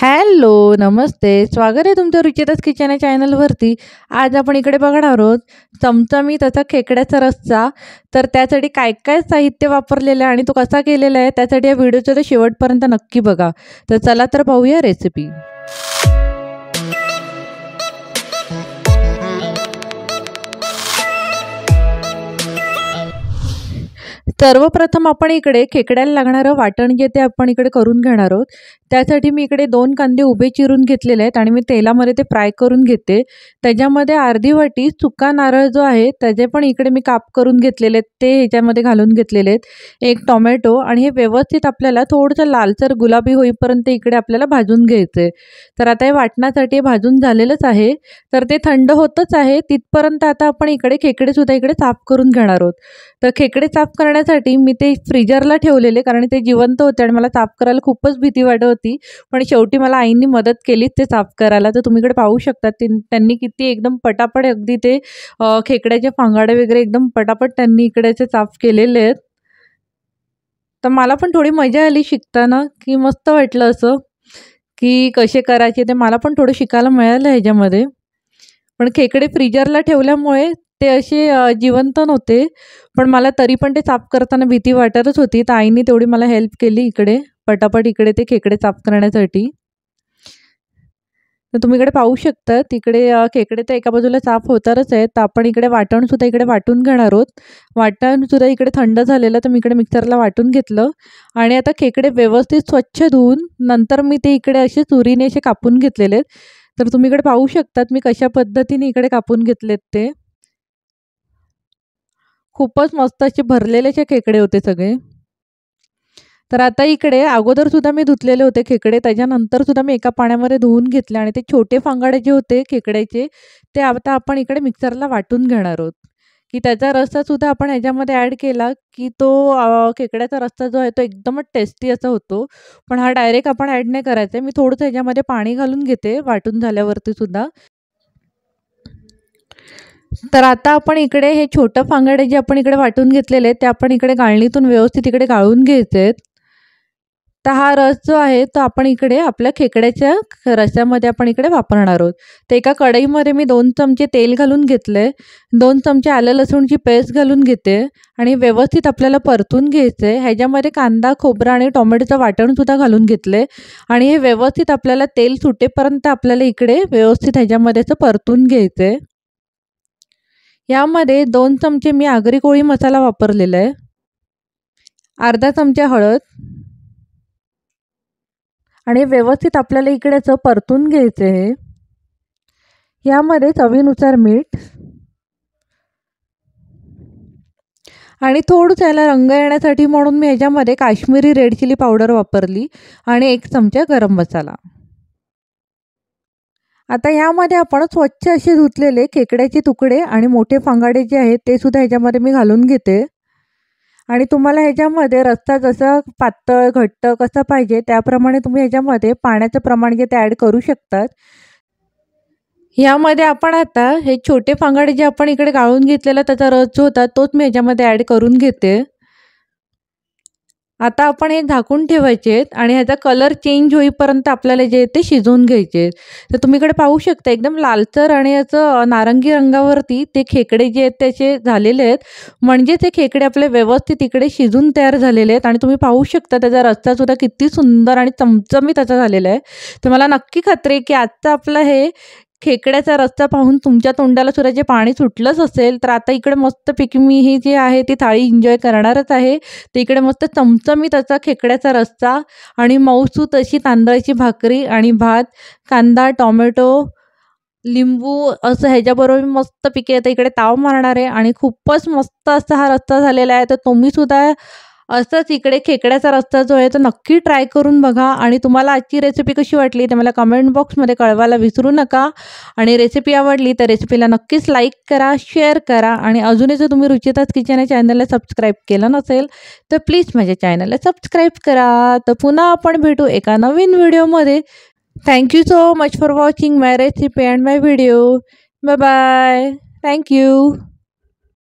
Hello, नमस्ते. स्वागत आहे तुमचं रुचिताच किचन या चॅनलवरती. आज आपण इकडे बघणार आहोत चमचमीत असा खेकड्याचा रस्सा. तर त्यासाठी काय काय साहित्य वापरलेलं आहे आणि तो कसा केलेला आहे त्यासाठी या व्हिडिओचं तर शेवटपर्यंत नक्की बघा. तर चला तर पाहूया रेसिपी. सर्वप्रथम आपण इकडे खेकड्याला लागणारं वाटण जे ते आपण इकडे करून घेणार आहोत. त्यासाठी मी इकडे 2 कांदे उभे चिरून घेतलेले आहेत आणि मी तेलामध्ये ते फ्राय करून घेते. त्याच्यामध्ये अर्धी वाटी सुका नारळ जो आहे त्याचे पण इकडे मी काप करून घेतलेले आहेत, ते ह्याच्यामध्ये घालून घेतलेले आहेत. 1 टोमॅटो आणि हे व्यवस्थित आपल्याला थोडंसं लालसर गुलाबी होईपर्यंत इकडे आपल्याला भाजून घ्यायचं. तर आता हे वाटणासाठी भाजून झालेलंच आहे. तर ते थंड होतच आहे तिथपर्यंत आता आपण इकडे खेकडेसुद्धा इकडे साफ करून घेणार आहोत. तर खेकडे साफ करण्यासाठी मी ते फ्रीजरला ठेवलेले, कारण ते जिवंत होते आणि मला साफ करायला खूपच भीती वाटत होती. पण शेवटी मला आईंनी मदत केली ते साफ करायला. तर तुम्ही इकडे पाहू शकता त्यांनी किती एकदम पटापट अगदी ते खेकड्याचे फांगाडे वगैरे एकदम पटापट त्यांनी इकडेचे साफ केलेले आहेत. तर मला पण थोडी मजा आली शिकताना, की मस्त वाटलं असं की कसे करायचे ते मला पण थोडं शिकायला मिळालं ह्याच्यामध्ये. पण खेकडे फ्रीजरला ठेवल्यामुळे ते असे जिवंत नव्हते, पण मला तरी पण ते साफ करताना भीती वाटतच होती. तर आईने तेवढी मला हेल्प केली इकडे पटापट इकडे ते खेकडे साफ करण्यासाठी. तर तुम्ही इकडे पाहू शकता तिकडे खेकडे तर एका बाजूला साफ होतारच आहेत. तर आपण इकडे वाटणसुद्धा इकडे वाटून घेणार आहोत. वाटणसुद्धा इकडे थंड झालेलं, तर मी इकडे मिक्सरला वाटून घेतलं आणि आता खेकडे व्यवस्थित स्वच्छ धुवून नंतर मी ते इकडे असे सुरीने असे कापून घेतलेले आहेत. तर तुम्ही इकडे पाहू शकतात मी कशा पद्धतीने इकडे कापून घेतलेत ते. खूपच मस्त असे भरलेले खेकडे होते सगळे. तर आता इकडे अगोदरसुद्धा मी धुतलेले होते खेकडे, त्याच्यानंतरसुद्धा मी एका पाण्यामध्ये धुवून घेतले आणि ते छोटे फांगाडे जे होते खेकड्याचे ते आता आपण इकडे मिक्सरला वाटून घेणार आहोत. की त्याचा रस्सासुद्धा आपण ह्याच्यामध्ये ॲड केला की तो खेकड्याचा रस्सा जो आहे तो एकदमच टेस्टी असा होतो. पण हा डायरेक्ट आपण ॲड नाही करायचा आहे. मी थोडंसं ह्याच्यामध्ये पाणी घालून घेते वाटून झाल्यावरती सुद्धा. तर आता आपण इकडे हे छोटं फांगाडे जे आपण इकडे वाटून घेतलेले आहेत ते आपण इकडे गाळणीतून व्यवस्थित इकडे गाळून घ्यायचे आहेत. तर हा रस जो आहे तो आपण इकडे आपल्या खेकड्याच्या रस्स्यामध्ये आपण इकडे वापरणार आहोत. तर एका कढईमध्ये मी 2 चमचे तेल घालून घेतले, 2 चमचे आलं लसूणची पेस्ट घालून घेते आणि व्यवस्थित आपल्याला परतून घ्यायचं आहे. ह्याच्यामध्ये कांदा, खोबरा आणि टोमॅटोचं वाटणसुद्धा घालून घेतले आणि हे व्यवस्थित आपल्याला तेल सुटेपर्यंत आपल्याला इकडे व्यवस्थित ह्याच्यामध्ये असं परतून घ्यायचं आहे. यामध्ये 2 चमचे मी आगरी कोळी मसाला वापरलेला आहे, अर्धा चमचा हळद आणि व्यवस्थित आपल्याला इकडे असं परतून घ्यायचं आहे. यामध्ये चवीनुसार मीठ आणि थोडंसं याला रंग येण्यासाठी म्हणून मी ह्याच्यामध्ये काश्मीरी रेड चिली पावडर वापरली आणि 1 चमचा गरम मसाला. आता यामध्ये आपण स्वच्छ असे धुतलेले खेकड्याचे तुकडे आणि मोठे फांगाडे जे आहेत ते सुद्धा ह्याच्यामध्ये मी घालून घेते. आणि तुम्हाला ह्याच्यामध्ये रस्सा जसा पातळ घट्ट कसा पाहिजे त्याप्रमाणे तुम्ही ह्याच्यामध्ये पाण्याचं प्रमाण जे ते ॲड करू शकतात. यामध्ये आपण आता हे छोटे फांगाडे जे आपण इकडे गाळून घेतलेला त्याचा रस जो होता तोच मी ह्याच्यामध्ये ॲड करून घेते. आता आपण हे झाकून ठेवायचे आहेत आणि ह्याचा कलर चेंज होईपर्यंत आपल्याला जे ते शिजवून घ्यायचे. तर तुम्ही इकडे पाहू शकता एकदम लालसर आणि असं नारंगी रंगावरती ते खेकडे जे आहेत त्याचे झालेले आहेत. म्हणजे ते खेकडे आपले व्यवस्थित इकडे शिजून तयार झालेले आहेत आणि तुम्ही पाहू शकता त्याचा रस्सासुद्धा किती सुंदर आणि चमचमीत असा झालेला आहे. तर मला नक्की खात्री आहे की आजचं आपलं हे खेकड्याचा रस्सा पाहून तुमच्या तोंडाला सुद्धा जे पाणी सुटलंच असेल. तर आता इकडे मस्तपैकी मी ही जी आहे ती थाळी एन्जॉय करणारच आहे. तर इकडे मस्त चमचमीत असा खेकड्याचा रस्सा आणि मऊसूत अशी तांदळाची भाकरी आणि भात, कांदा, टोमॅटो, लिंबू असं ह्याच्याबरोबर मस्तपैकी आता इकडे ताव मारणार आहे आणि खूपच मस्त असा हा रस्सा झालेला आहे. तर तुम्हीसुद्धा असंच इकडे खेकड्याचा रस्सा जो आहे तो नक्की ट्राय करून बघा आणि तुम्हाला आजची रेसिपी कशी वाटली ते मला कमेंट बॉक्समध्ये कळवायला विसरू नका. आणि रेसिपी आवडली तर रेसिपीला नक्कीच लाईक करा, शेअर करा आणि अजूनही जर तुम्ही रुचिताच किचन या चॅनलला सबस्क्राईब केलं नसेल तर प्लीज माझ्या चॅनलला सबस्क्राईब करा. तर पुन्हा आपण भेटू एका नवीन व्हिडिओमध्ये. Thank you so much for watching my recipe and my video. Bye bye. Thank you.